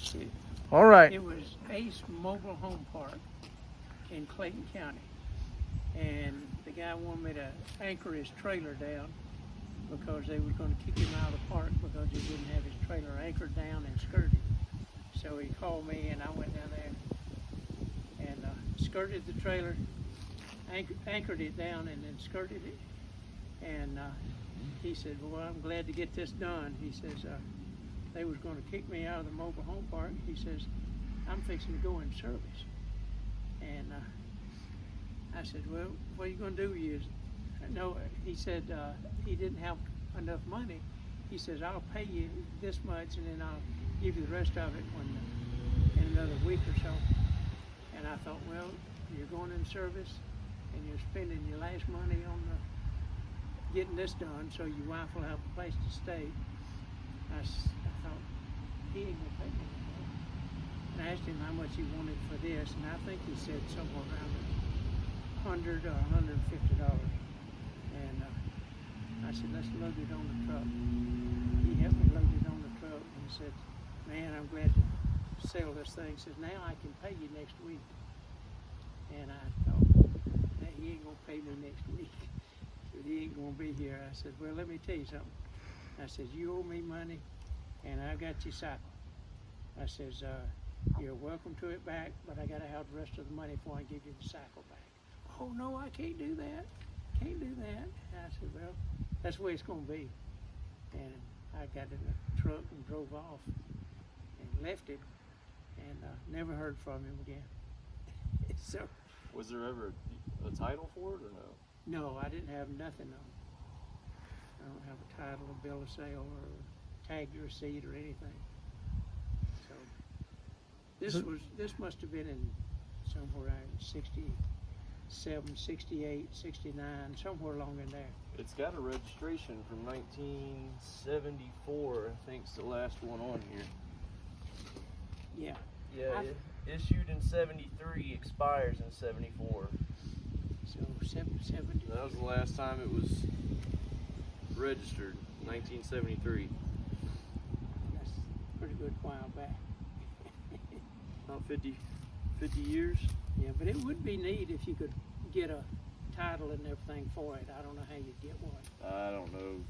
see. All right. It was Ace Mobile Home Park in Clayton County. And the guy wanted me to anchor his trailer down because they were going to kick him out of the park because he didn't have his trailer anchored down and skirted. So he called me and I went down there and skirted the trailer, anchored it down and then skirted it. And he said, well, I'm glad to get this done. He says, they was going to kick me out of the mobile home park. He says, I'm fixing to go in service. And I said, well, what are you going to do? No, he said he didn't have enough money. He says, I'll pay you this much and then I'll give you the rest of it in another week or so. And I thought, well, you're going in service and you're spending your last money on getting this done so your wife will have a place to stay. I thought, he ain't gonna pay me anymore. And I asked him how much he wanted for this, and I think he said somewhere around $100 or $150. And I said, let's load it on the truck. He helped me load it on the truck and he said, man, I'm glad to sell this thing. He says, now I can pay you next week. And I thought, nah, he ain't gonna pay me next week. He ain't gonna be here. I said, well, let me tell you something. I said, you owe me money and I've got your cycle. I says, you're welcome to it back, but I gotta have the rest of the money before I give you the cycle back. Oh no, I can't do that. Can't do that. And I said, well, that's the way it's gonna be. And I got in the truck and drove off and left him and never heard from him again. So. Was there ever a title for it or no? No, I didn't have nothing on it. I don't have a title, a bill of sale, or a tagged receipt or anything. So this must have been in somewhere around 67, 68, 69, somewhere along in there. It's got a registration from 1974, I think's the last one on here. Yeah. Yeah, it issued in 73, expires in 74. So 70. That was the last time it was registered, 1973. That's a pretty good while back. About 50 years. Yeah, but it would be neat if you could get a title and everything for it. I don't know how you'd get one. I don't know